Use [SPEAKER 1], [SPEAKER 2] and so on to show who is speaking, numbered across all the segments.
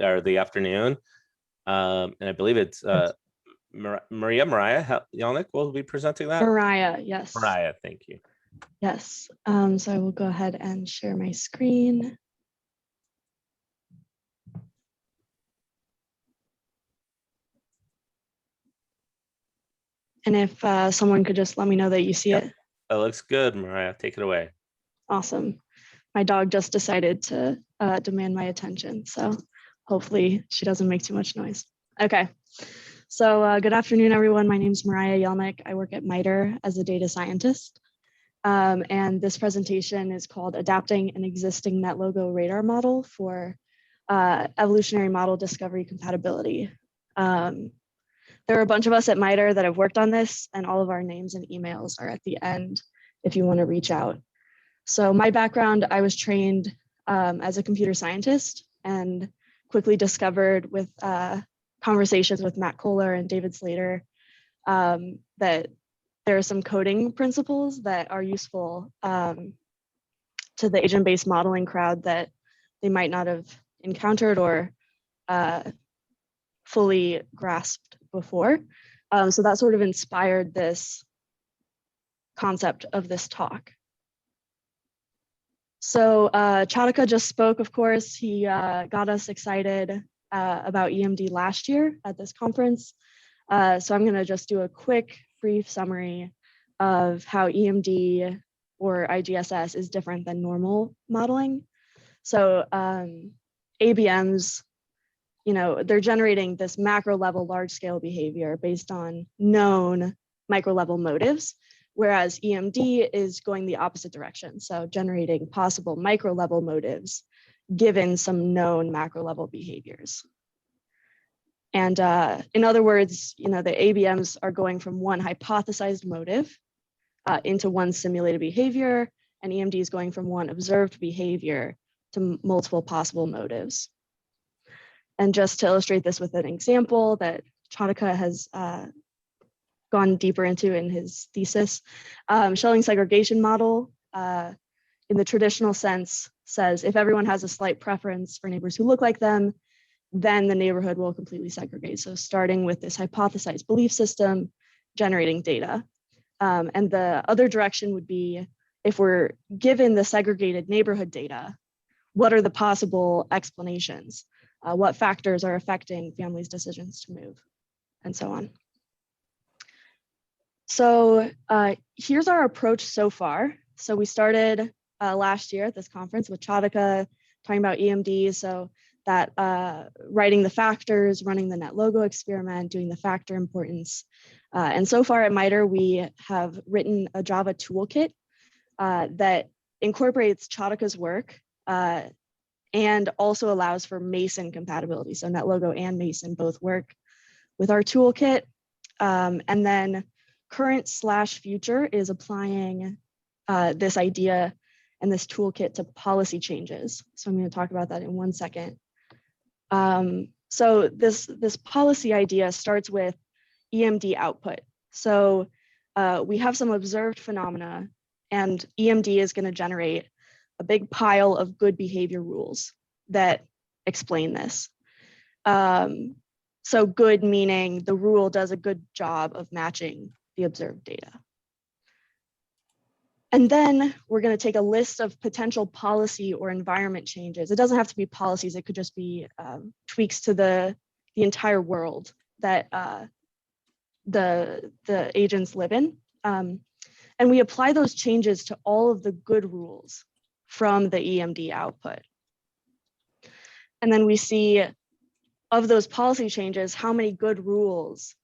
[SPEAKER 1] or the afternoon. And I believe it's Mariah Yelenick will be presenting that.
[SPEAKER 2] Mariah, yes.
[SPEAKER 1] Mariah, thank you.
[SPEAKER 2] Yes, so I will go ahead and share my screen. And if someone could just let me know that you see it.
[SPEAKER 1] That looks good, Mariah. Take it away.
[SPEAKER 2] Awesome. My dog just decided to demand my attention, so hopefully she doesn't make too much noise. Okay, so good afternoon, everyone. My name is Mariah Yelenick. I work at MITRE as a data scientist. And this presentation is called Adapting an Existing NetLogo Radar Model for Evolutionary Model Discovery Compatibility. There are a bunch of us at MITRE that have worked on this, and all of our names and emails are at the end if you want to reach out. So my background, I was trained as a computer scientist and quickly discovered with conversations with Matt Kohler and David Slater that there are some coding principles that are useful to the agent-based modeling crowd that they might not have encountered or fully grasped before. So that sort of inspired this concept of this talk. So Chadaka just spoke, of course. He got us excited about EMD last year at this conference. So I'm gonna just do a quick, brief summary of how EMD or IGSS is different than normal modeling. So ABMs, they're generating this macro level, large scale behavior based on known micro level motives, whereas EMD is going the opposite direction. So generating possible micro level motives given some known macro level behaviors. And in other words, the ABMs are going from one hypothesized motive into one simulated behavior, and EMD is going from one observed behavior to multiple possible motives. And just to illustrate this with an example that Chadaka has gone deeper into in his thesis, Schelling segregation model in the traditional sense says if everyone has a slight preference for neighbors who look like them, then the neighborhood will completely segregate. So starting with this hypothesized belief system, generating data. And the other direction would be if we're given the segregated neighborhood data, what are the possible explanations? What factors are affecting families' decisions to move, and so on. So here's our approach so far. So we started last year at this conference with Chadaka talking about EMD. So that writing the factors, running the NetLogo experiment, doing the factor importance. And so far at MITRE, we have written a Java toolkit that incorporates Chadaka's work and also allows for Mason compatibility. So NetLogo and Mason both work with our toolkit. And then current/future is applying this idea and this toolkit to policy changes. So I'm going to talk about that in 1 second. So this policy idea starts with EMD output. So we have some observed phenomena, and EMD is going to generate a big pile of good behavior rules that explain this. So good meaning the rule does a good job of matching the observed data. And then we're going to take a list of potential policy or environment changes. It doesn't have to be policies. It could just be tweaks to the entire world that the agents live in. And we apply those changes to all of the good rules from the EMD output. And then we see of those policy changes, how many good rules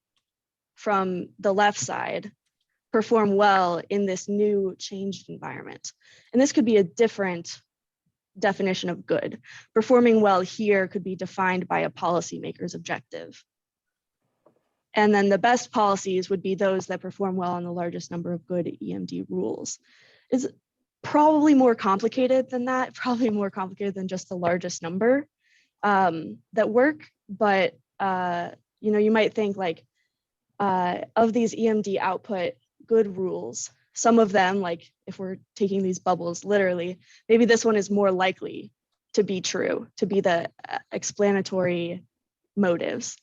[SPEAKER 2] from the left side perform well in this new changed environment. And this could be a different definition of good. Performing well here could be defined by a policymaker's objective. And then the best policies would be those that perform well on the largest number of good EMD rules. It's probably more complicated than that, probably more complicated than just the largest number that work. But you might think like of these EMD output good rules, some of them, like if we're taking these bubbles literally, maybe this one is more likely to be true, to be the explanatory motives,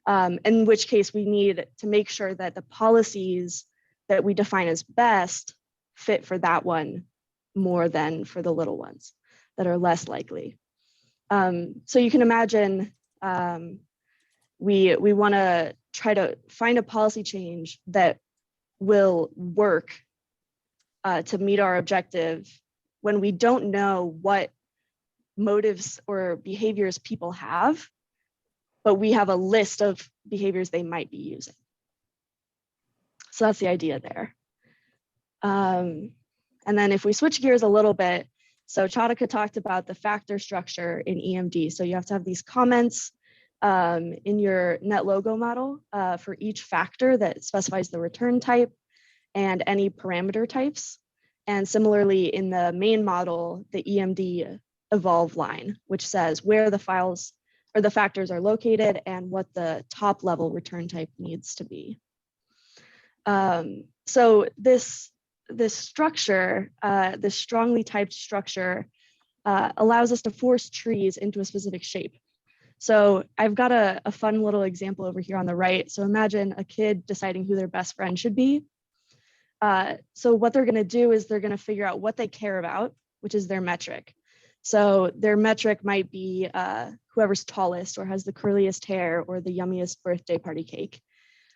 [SPEAKER 2] in which case we need to make sure that the policies that we define as best fit for that one more than for the little ones that are less likely. So you can imagine we want to try to find a policy change that will work to meet our objective when we don't know what motives or behaviors people have, but we have a list of behaviors they might be using. So that's the idea there. And then if we switch gears a little bit, so Chadika talked about the factor structure in EMD. So you have to have these comments in your NetLogo model for each factor that specifies the return type and any parameter types. And similarly in the main model, the EMD evolve line, which says where the files or the factors are located and what the top level return type needs to be. So this structure, this strongly typed structure allows us to force trees into a specific shape. So I've got a fun little example over here on the right. So imagine a kid deciding who their best friend should be. So what they're going to do is they're going to figure out what they care about, which is their metric. So their metric might be whoever's tallest or has the curliest hair or the yummiest birthday party cake.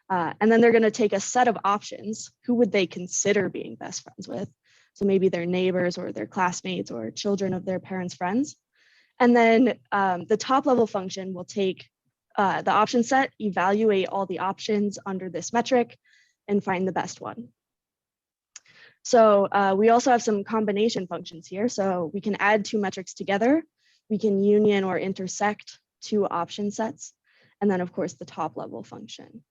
[SPEAKER 2] And then they're going to take a set of options. Who would they consider being best friends with? So maybe their neighbors or their classmates or children of their parents' friends. And then the top level function will take the option set, evaluate all the options under this metric, and find the best one. So we also have some combination functions here. So we can add two metrics together. We can union or intersect two option sets. And then of course the top level function.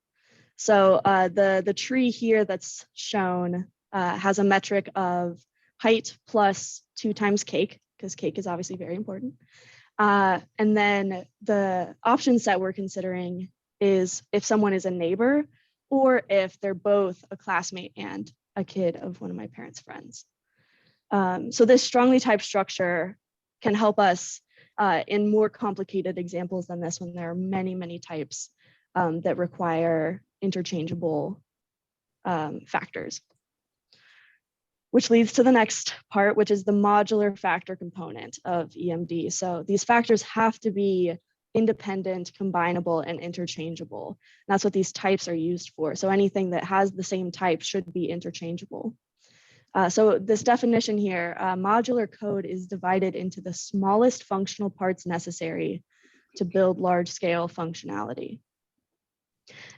[SPEAKER 2] So the tree here that's shown has a metric of height plus 2 times cake, because cake is obviously very important. And then the option set we're considering is if someone is a neighbor or if they're both a classmate and a kid of one of my parents' friends. So this strongly typed structure can help us in more complicated examples than this one. There are many, many types that require interchangeable factors. Which leads to the next part, which is the modular factor component of EMD. So these factors have to be independent, combinable, and interchangeable. And that's what these types are used for. So anything that has the same type should be interchangeable. So this definition here, modular code is divided into the smallest functional parts necessary to build large-scale functionality.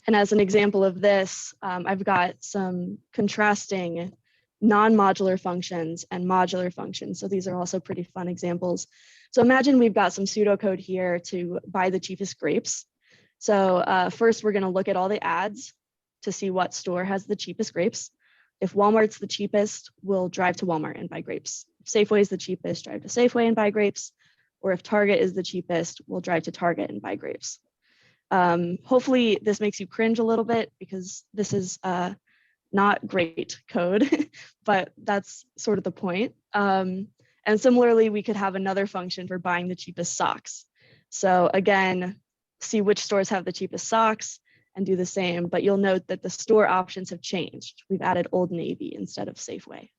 [SPEAKER 2] And as an example of this, I've got some contrasting non-modular functions and modular functions. So these are also pretty fun examples. So imagine we've got some pseudocode here to buy the cheapest grapes. So first we're going to look at all the ads to see what store has the cheapest grapes. If Walmart's the cheapest, we'll drive to Walmart and buy grapes. If Safeway is the cheapest, drive to Safeway and buy grapes. Or if Target is the cheapest, we'll drive to Target and buy grapes. Hopefully this makes you cringe a little bit because this is not great code, but that's sort of the point. And similarly, we could have another function for buying the cheapest socks. So again, see which stores have the cheapest socks and do the same, but you'll note that the store options have changed. We've added Old Navy instead of Safeway.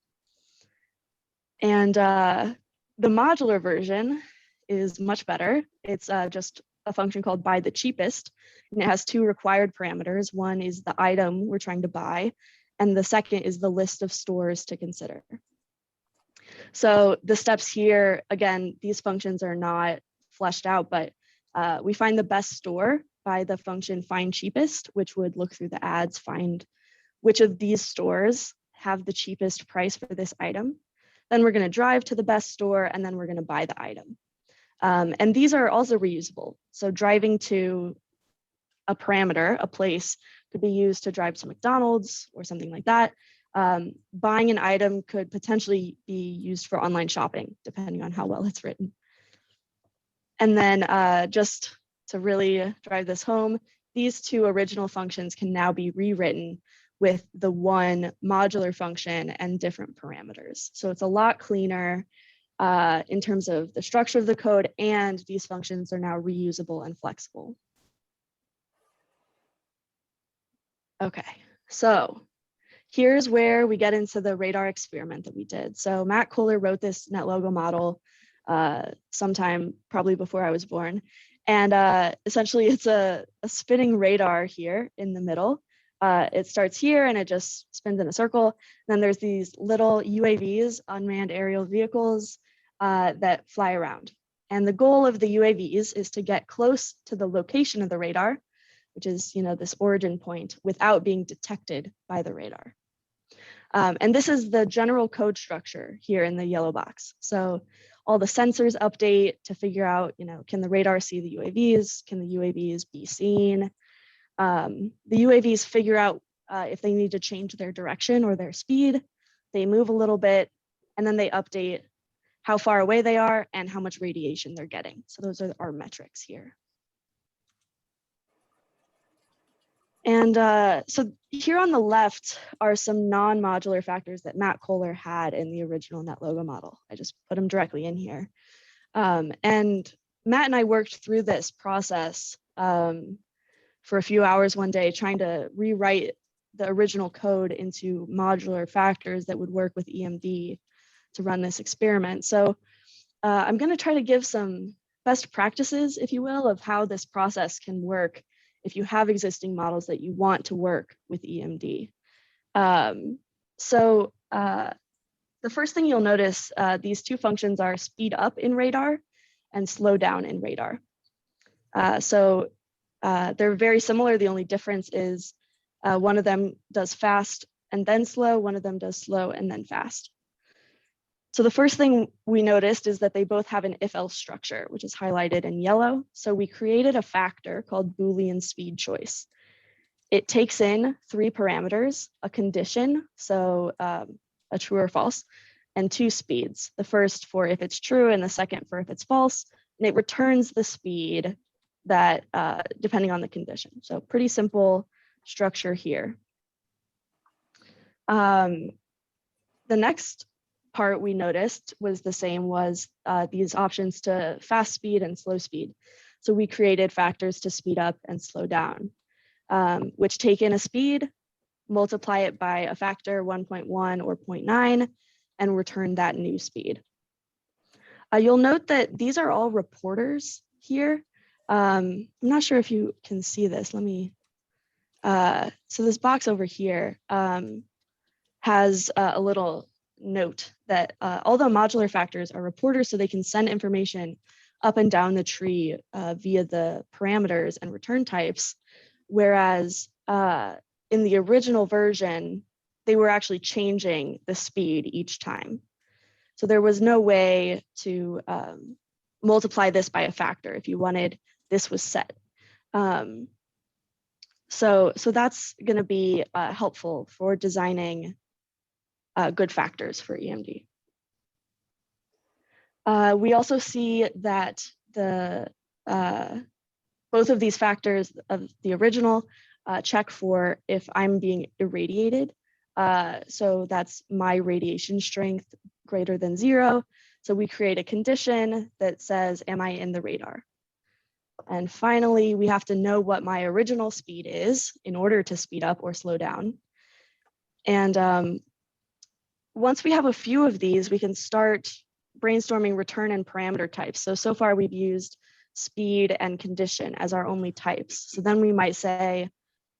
[SPEAKER 2] And the modular version is much better. It's just a function called buy the cheapest, and it has 2 required parameters. One is the item we're trying to buy, and the second is the list of stores to consider. So the steps here, again, these functions are not fleshed out, but we find the best store by the function find cheapest, which would look through the ads, find which of these stores have the cheapest price for this item. Then we're going to drive to the best store, and then we're going to buy the item. And these are also reusable. So driving to a parameter, a place, could be used to drive to McDonald's or something like that. Buying an item could potentially be used for online shopping, depending on how well it's written. And then just to really drive this home, these 2 original functions can now be rewritten with the one modular function and different parameters. So it's a lot cleaner. in terms of the structure of the code, and these functions are now reusable and flexible. Okay, so here's where we get into the radar experiment that we did. So Matt Kohler wrote this NetLogo model sometime probably before I was born. And essentially it's a spinning radar here in the middle. It starts here and it just spins in a circle. Then there's these little UAVs, unmanned aerial vehicles, that fly around. And the goal of the UAVs is to get close to the location of the radar, which is, this origin point, without being detected by the radar. And this is the general code structure here in the yellow box. So all the sensors update to figure out, can the radar see the UAVs? Can the UAVs be seen? The UAVs figure out if they need to change their direction or their speed. They move a little bit, and then they update how far away they are and how much radiation they're getting. So those are our metrics here. And so here on the left are some non-modular factors that Matt Kohler had in the original NetLogo model. I just put them directly in here. And Matt and I worked through this process for a few hours one day, trying to rewrite the original code into modular factors that would work with EMD to run this experiment. So I'm going to try to give some best practices, if you will, of how this process can work if you have existing models that you want to work with EMD. So the first thing you'll notice, these two functions are speed up in radar and slow down in radar. So they're very similar. The only difference is one of them does fast and then slow, one of them does slow and then fast. So the first thing we noticed is that they both have an if-else structure, which is highlighted in yellow. So we created a factor called Boolean speed choice. It takes in 3 parameters, a condition, so a true or false, and 2 speeds. The first for if it's true and the second for if it's false. And it returns the speed that depending on the condition. So pretty simple structure here. The next part we noticed was the same, was these options to fast speed and slow speed. So we created factors to speed up and slow down, which take in a speed, multiply it by a factor 1.1 or 0.9, and return that new speed. You'll note that these are all reporters here. I'm not sure if you can see this. Let me, so this box over here has a little note that although modular factors are reporters, so they can send information up and down the tree via the parameters and return types, whereas in the original version, they were actually changing the speed each time. So there was no way to multiply this by a factor. If you wanted, this was set. So that's going to be helpful for designing good factors for EMD. We also see that both of these factors of the original check for if I'm being irradiated. So that's my radiation strength greater than 0. So we create a condition that says, am I in the radar? And finally, we have to know what my original speed is in order to speed up or slow down. And once we have a few of these, we can start brainstorming return and parameter types. So far we've used speed and condition as our only types. So then we might say,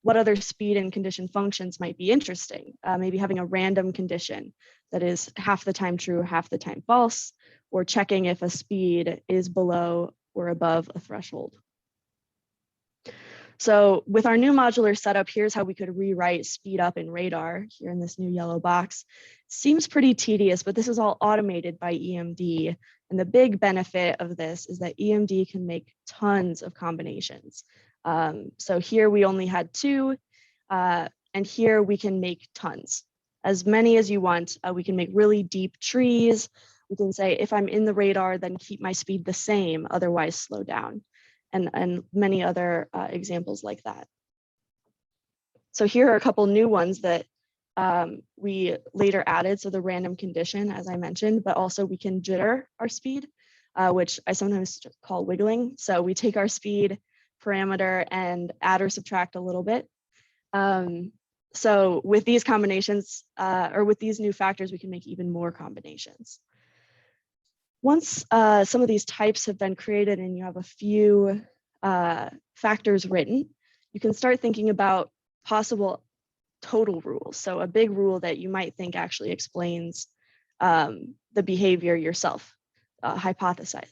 [SPEAKER 2] what other speed and condition functions might be interesting? Maybe having a random condition that is half the time true, half the time false, or checking if a speed is below or above a threshold. So with our new modular setup, here's how we could rewrite speed up in radar here in this new yellow box. Seems pretty tedious, but this is all automated by EMD. And the big benefit of this is that EMD can make tons of combinations. So here we only had 2, and here we can make tons. As many as you want. We can make really deep trees. We can say, if I'm in the radar, then keep my speed the same, otherwise slow down. And many other examples like that. So here are a couple new ones that we later added, so the random condition, as I mentioned, but also we can jitter our speed, which I sometimes call wiggling. So we take our speed parameter and add or subtract a little bit. So with these combinations, or with these new factors, we can make even more combinations. Once some of these types have been created and you have a few factors written, you can start thinking about possible total rules. So a big rule that you might think actually explains the behavior yourself, a hypothesis,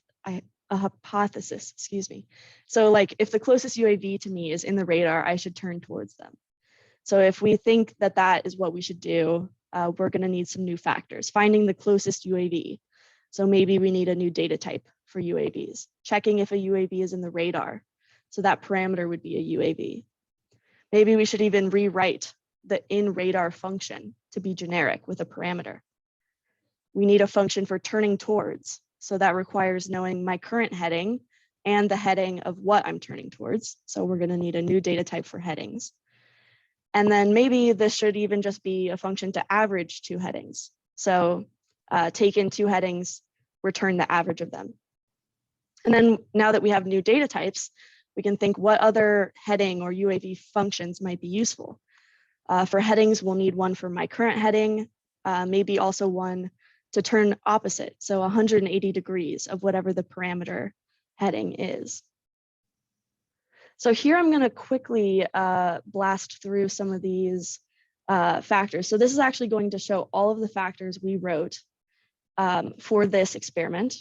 [SPEAKER 2] excuse me. So like if the closest UAV to me is in the radar, I should turn towards them. So if we think that that is what we should do, we're going to need some new factors, finding the closest UAV. So maybe we need a new data type for UAVs, checking if a UAV is in the radar. So that parameter would be a UAV. Maybe we should even rewrite the in radar function to be generic with a parameter. We need a function for turning towards. So that requires knowing my current heading and the heading of what I'm turning towards. So we're going to need a new data type for headings. And then maybe this should even just be a function to average two headings. So take in two headings, return the average of them. And then now that we have new data types, we can think what other heading or UAV functions might be useful. For headings, we'll need one for my current heading, maybe also one to turn opposite, so 180 degrees of whatever the parameter heading is. So here I'm going to quickly blast through some of these factors. So this is actually going to show all of the factors we wrote for this experiment.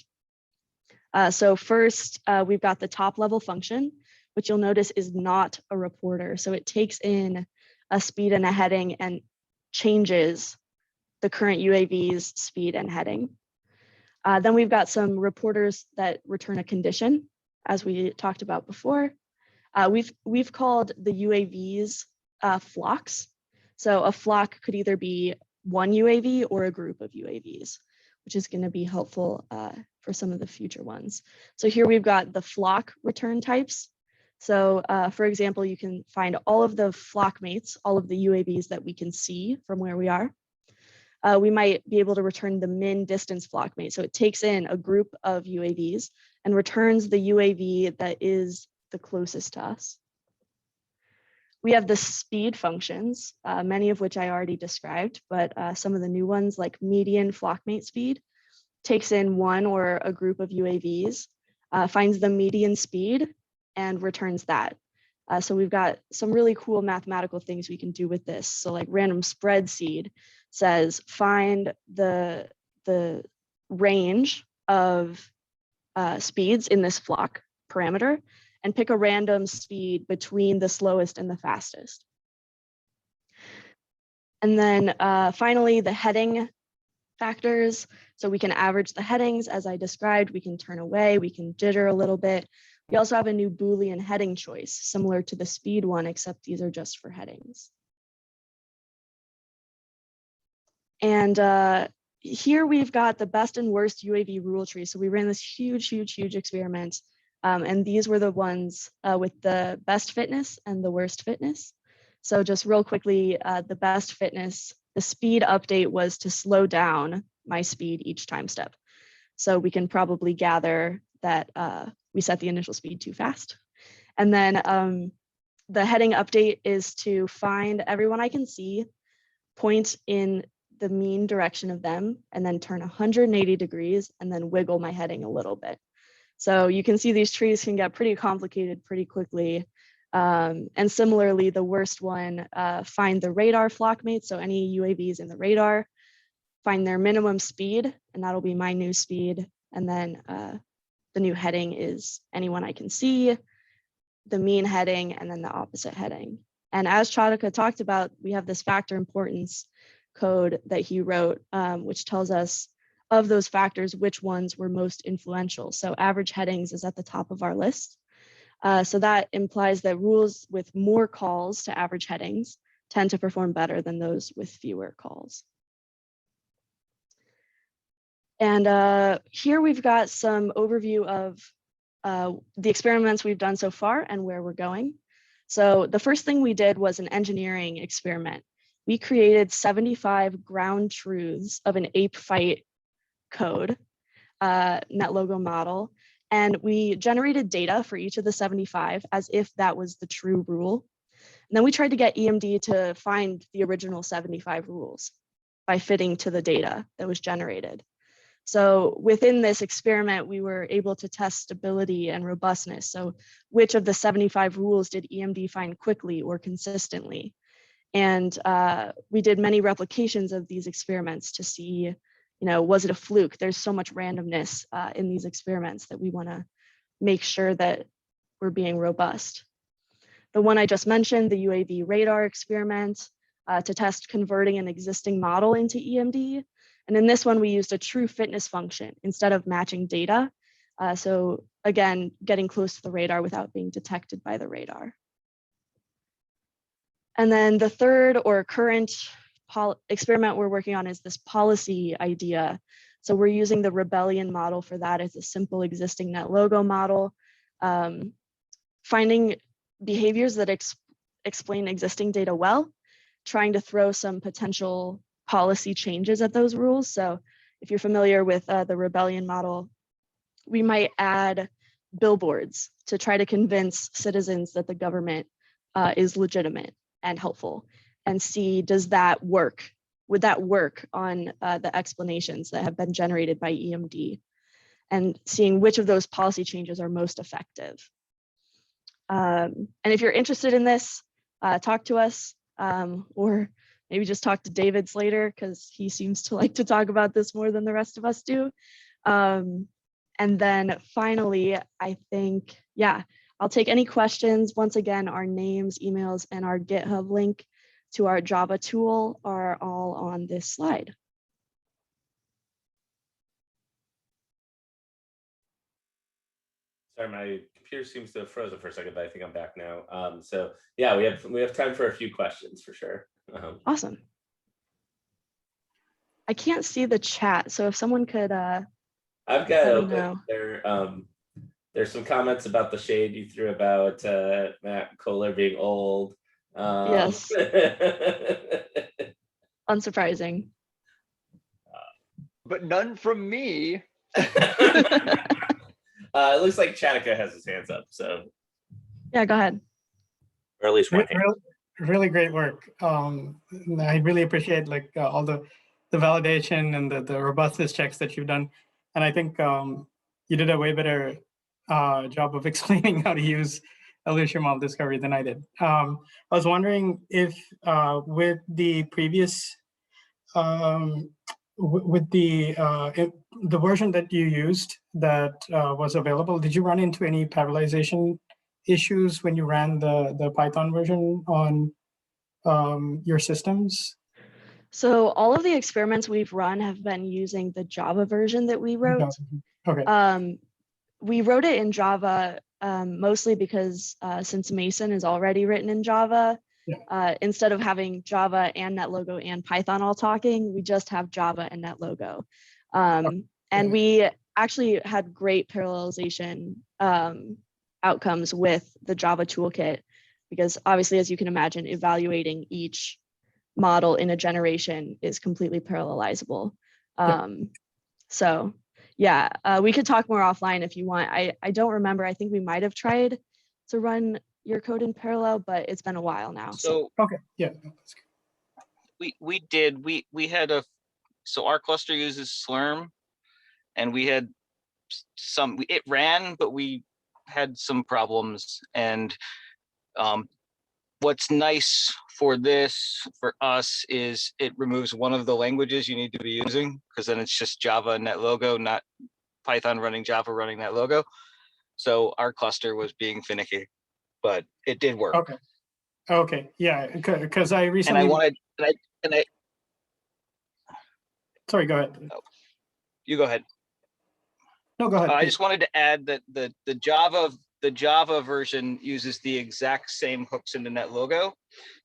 [SPEAKER 2] So first, we've got the top level function, which you'll notice is not a reporter. So it takes in a speed and a heading and changes the current UAV's speed and heading. Then we've got some reporters that return a condition, as we talked about before. We've called the UAVs flocks. So a flock could either be one UAV or a group of UAVs, which is going to be helpful for some of the future ones. So here we've got the flock return types. So for example, you can find all of the flock mates, all of the UAVs that we can see from where we are. We might be able to return the min distance flock mate. So it takes in a group of UAVs and returns the UAV that is the closest to us. We have the speed functions, many of which I already described, but some of the new ones like median flock mate speed takes in one or a group of UAVs, finds the median speed and returns that. So we've got some really cool mathematical things we can do with this. So like random spread seed says find the range of speeds in this flock parameter and pick a random speed between the slowest and the fastest. And then finally, the heading factors. So we can average the headings as I described, we can turn away, we can jitter a little bit. We also have a new Boolean heading choice, similar to the speed one, except these are just for headings. And here we've got the best and worst UAV rule tree. So we ran this huge experiment. And these were the ones with the best fitness and the worst fitness. So just real quickly, the best fitness, the speed update was to slow down my speed each time step. So we can probably gather that we set the initial speed too fast. And then the heading update is to find everyone I can see, point in the mean direction of them, and then turn 180 degrees and then wiggle my heading a little bit. So you can see these trees can get pretty complicated pretty quickly. And similarly, the worst one, find the radar flock mates. So any UAVs in the radar, find their minimum speed, and that'll be my new speed. And then the new heading is anyone I can see, the mean heading, and then the opposite heading. And as Chadaka talked about, we have this factor importance code that he wrote, which tells us of those factors, which ones were most influential. So average headings is at the top of our list. So that implies that rules with more calls to average headings tend to perform better than those with fewer calls. And here we've got some overview of the experiments we've done so far and where we're going. So the first thing we did was an engineering experiment. we created 75 ground truths of an ape fight code, NetLogo model, and we generated data for each of the 75 as if that was the true rule. And then we tried to get EMD to find the original 75 rules by fitting to the data that was generated. So within this experiment, we were able to test stability and robustness. So which of the 75 rules did EMD find quickly or consistently? And we did many replications of these experiments to see, was it a fluke? There's so much randomness in these experiments that we want to make sure that we're being robust. The one I just mentioned, the UAV radar experiment, to test converting an existing model into EMD. And in this one, we used a true fitness function instead of matching data. So again, getting close to the radar without being detected by the radar. And then the third or current experiment we're working on is this policy idea. So we're using the rebellion model for that as a simple existing NetLogo model, finding behaviors that explain existing data well, trying to throw some potential policy changes at those rules. So if you're familiar with the rebellion model, we might add billboards to try to convince citizens that the government is legitimate and helpful, and see, does that work? Would that work on the explanations that have been generated by EMD, and seeing which of those policy changes are most effective. And if you're interested in this, talk to us, or maybe just talk to David Slater, because he seems to like to talk about this more than the rest of us do. And then finally, I think, yeah, I'll take any questions. Once again, our names, emails, and our GitHub link to our Java tool are all on this slide.
[SPEAKER 1] Sorry, my computer seems to have frozen for a second, but I think I'm back now. So yeah, we have time for a few questions for sure.
[SPEAKER 2] Awesome. I can't see the chat, so if someone could
[SPEAKER 1] I've got
[SPEAKER 2] let me know.
[SPEAKER 1] There's some comments about the shade you threw about Matt Kohler being old.
[SPEAKER 2] Yes. Unsurprising.
[SPEAKER 3] But none from me.
[SPEAKER 1] It looks like Chanika has his hands up, so.
[SPEAKER 2] Yeah, go ahead.
[SPEAKER 1] Or at least one hand.
[SPEAKER 4] Really great work. I really appreciate all the validation and the robustness checks that you've done. And I think you did a way better job of explaining how to use Evolutionary Model Discovery than I did. I was wondering if with the previous, with the version that you used that was available, did you run into any parallelization issues when you ran the Python version on your systems?
[SPEAKER 2] So all of the experiments we've run have been using the Java version that we wrote.
[SPEAKER 4] Okay.
[SPEAKER 2] We wrote it in Java mostly because since Mason is already written in Java, instead of having Java and NetLogo and Python all talking, we just have Java and NetLogo. And we actually had great parallelization outcomes with the Java toolkit, because obviously, as you can imagine, evaluating each model in a generation is completely parallelizable. So yeah, we could talk more offline if you want. I don't remember. I think we might have tried to run your code in parallel, but it's been a while now.
[SPEAKER 3] So
[SPEAKER 4] okay, yeah.
[SPEAKER 3] We had so our cluster uses Slurm, and we had it ran, but we had some problems. And what's nice for us is it removes one of the languages you need to be using, because then it's just Java and NetLogo, not Python running Java running NetLogo. So our cluster was being finicky, but it did work.
[SPEAKER 4] Okay, yeah, because I recently.
[SPEAKER 3] And I
[SPEAKER 4] sorry, go ahead.
[SPEAKER 3] Oh, you go ahead.
[SPEAKER 4] No, go ahead.
[SPEAKER 3] I just wanted to add that the Java version uses the exact same hooks in the NetLogo.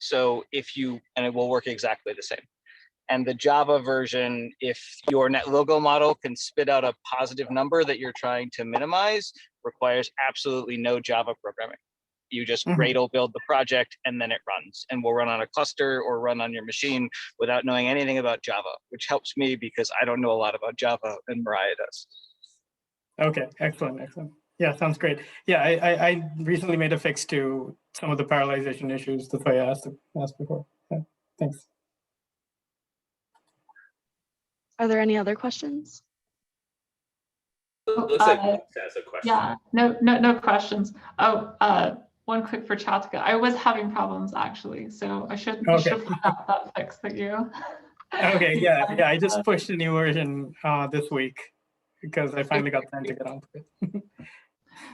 [SPEAKER 3] So and it will work exactly the same. And the Java version, if your NetLogo model can spit out a positive number that you're trying to minimize, requires absolutely no Java programming. You just Gradle build the project and then it runs. rebellions and will run on a cluster or run on your machine without knowing anything about Java, which helps me because I don't know a lot about Java and Mariah does.
[SPEAKER 4] Okay, excellent, excellent. Yeah, sounds great. Yeah, I recently made a fix to some of the parallelization issues. That's why I asked before. Yeah, thanks.
[SPEAKER 2] Are there any other questions?
[SPEAKER 1] Looks like Alex has a question.
[SPEAKER 5] Yeah, no questions. Oh, one quick for Chatka. I was having problems actually, so I should have found out that fix that you.
[SPEAKER 4] Okay, yeah, I just pushed a new version this week because I finally got time to get onto it.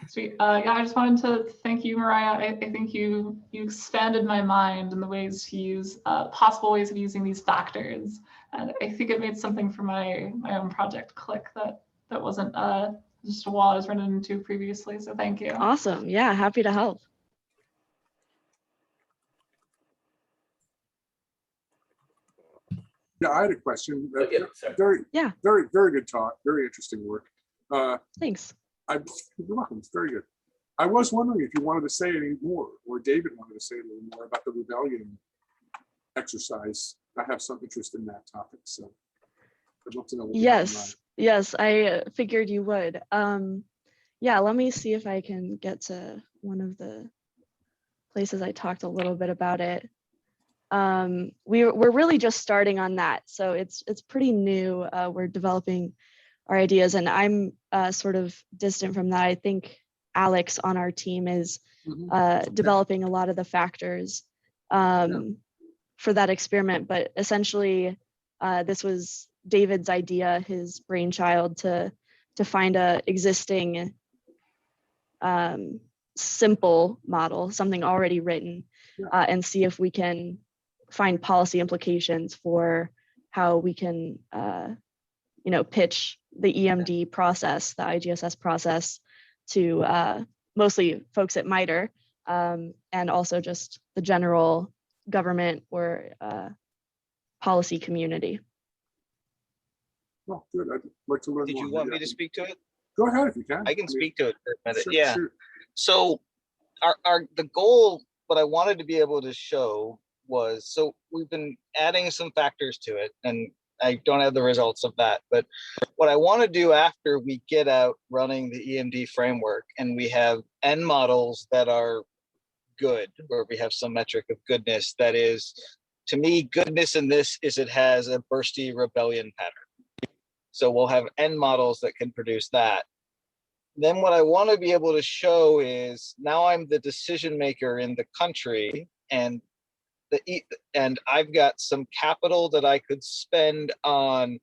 [SPEAKER 5] Sweet. Yeah, I just wanted to thank you, Mariah. I think you expanded my mind in the ways to use possible ways of using these factors, and I think it made something for my own project click that wasn't just a wall I was running into previously. So thank you.
[SPEAKER 2] Awesome. Yeah, happy to help.
[SPEAKER 6] Yeah, I had a question.
[SPEAKER 1] Sorry.
[SPEAKER 6] Very good talk. Very interesting work.
[SPEAKER 2] Thanks.
[SPEAKER 6] You're welcome. It's very good. I was wondering if you wanted to say any more, or David wanted to say a little more about the rebellion exercise. I have some interest in that topic, so I'd love to know.
[SPEAKER 2] Yes, I figured you would. Yeah, let me see if I can get to one of the places I talked a little bit about it. We're really just starting on that, so it's pretty new. We're developing our ideas, and I'm sort of distant from that. I think Alex on our team is developing a lot of the factors for that experiment, but essentially this was David's idea, his brainchild, to find a existing simple model, something already written, and see if we can find policy implications for how we can pitch the EMD process, the IGSS process, to mostly folks at MITRE, and also just the general government or policy community.
[SPEAKER 6] Well, good. I'd like to learn
[SPEAKER 3] Did
[SPEAKER 6] more.
[SPEAKER 3] you want me to speak to it?
[SPEAKER 6] Go ahead if you can.
[SPEAKER 3] I can speak to it for a minute.
[SPEAKER 6] Sure,
[SPEAKER 3] Yeah.
[SPEAKER 6] sure.
[SPEAKER 3] So the goal, what I wanted to be able to show was, so we've been adding some factors to it, and I don't have the results of that, but what I want to do after we get out running the EMD framework and we have N models that are good, where we have some metric of goodness, that is, to me, goodness in this is it has a bursty rebellion pattern. So we'll have N models that can produce that. Then what I want to be able to show is, now I'm the decision maker in the country, and I've got some capital that I could spend on,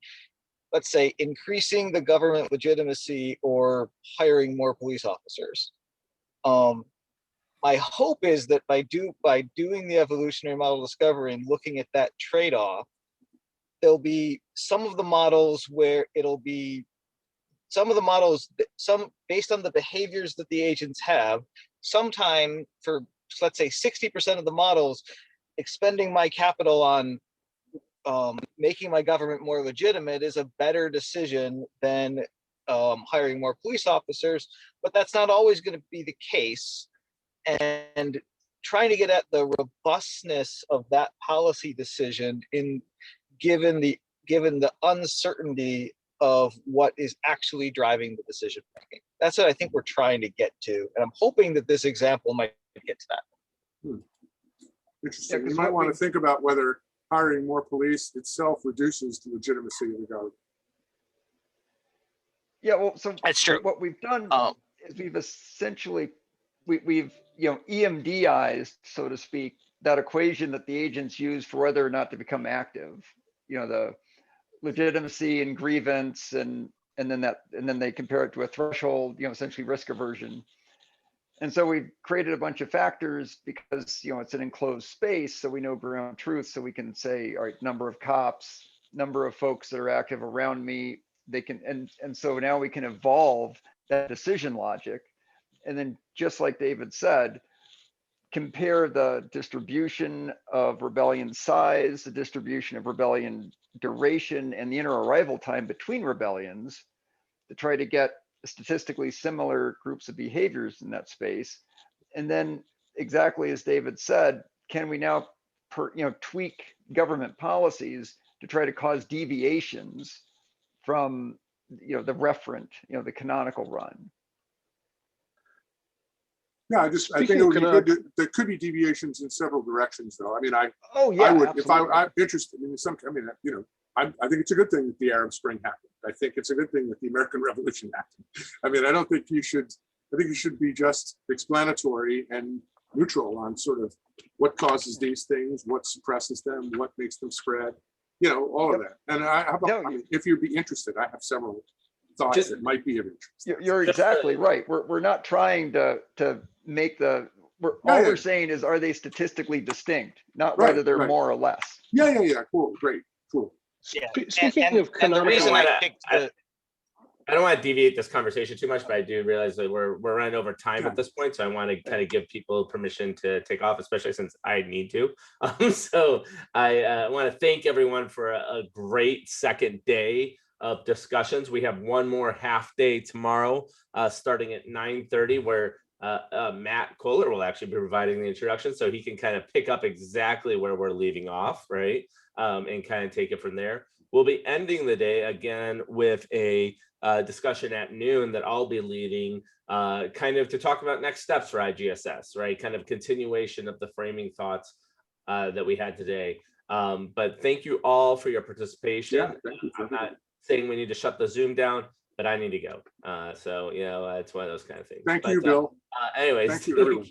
[SPEAKER 3] let's say, increasing the government legitimacy or hiring more police officers. My hope is that by doing the evolutionary model discovery and looking at that trade-off, there'll be some of the models where it'll be some based on the behaviors that the agents have, sometime for, let's say, 60% of the models, expending my capital on making my government more legitimate is a better decision than hiring more police officers, but that's not always going to be the case. And trying to get at the robustness of that policy decision given the uncertainty of what is actually driving the decision making. That's what I think we're trying to get to, and I'm hoping that this example might get to that.
[SPEAKER 6] Interesting.
[SPEAKER 7] Yeah,
[SPEAKER 6] you might want to think about whether hiring more police itself reduces the legitimacy of the government.
[SPEAKER 7] Yeah, well, so
[SPEAKER 3] That's true.
[SPEAKER 7] what we've done is we've essentially we've EMDized, so to speak, that equation that the agents use for whether or not to become active. The legitimacy and grievance, and then they compare it to a threshold, essentially risk aversion. And so we've created a bunch of factors because it's an enclosed space, so we know ground truth, so we can say, all right, number of cops, number of folks that are active around me, they can, and so now we can evolve that decision logic. And then, just like David said, compare the distribution of rebellion size, the distribution of rebellion duration, and the inter-arrival time between rebellions to try to get statistically similar groups of behaviors in that space. And then, exactly as David said, can we now tweak government policies to try to cause deviations from the referent, the canonical run?
[SPEAKER 6] Yeah, I think it would be good. There could be deviations in several directions, though. I mean, I would, if I'm interested in some. I mean, I think it's a good thing that the Arab Spring happened. I think it's a good thing that the American Revolution happened. I mean, I don't think you should. I think you should be just explanatory and neutral on sort of what causes these things, what suppresses them, what makes them spread. All of that. And I mean, if you'd be interested, I have several thoughts that might be of interest.
[SPEAKER 7] You're exactly right. We're not trying to make the. We're saying is, are they statistically distinct, not whether they're more or less.
[SPEAKER 6] Yeah. Cool. Great. Cool.
[SPEAKER 3] Yeah.
[SPEAKER 8] Speaking of
[SPEAKER 3] and the reason I picked
[SPEAKER 1] I don't want to deviate this conversation too much, but I do realize that we're running over time at this point. So I want to kind of give people permission to take off, especially since I need to. So I want to thank everyone for a great second day of discussions. We have one more half day tomorrow, starting at 9:30, where Matt Kohler will actually be providing the introduction, so he can kind of pick up exactly where we're leaving off, right? And kind of take it from there. We'll be ending the day again with a discussion at noon that I'll be leading, kind of to talk about next steps for IGSS, right? Kind of continuation of the framing thoughts that we had today. But thank you all for your participation.
[SPEAKER 6] Yeah, thank you.
[SPEAKER 1] I'm not saying we need to shut the Zoom down, but I need to go. So, it's one of those kind of things.
[SPEAKER 6] Thank you, Bill.
[SPEAKER 1] Anyways,
[SPEAKER 6] thank you, everyone.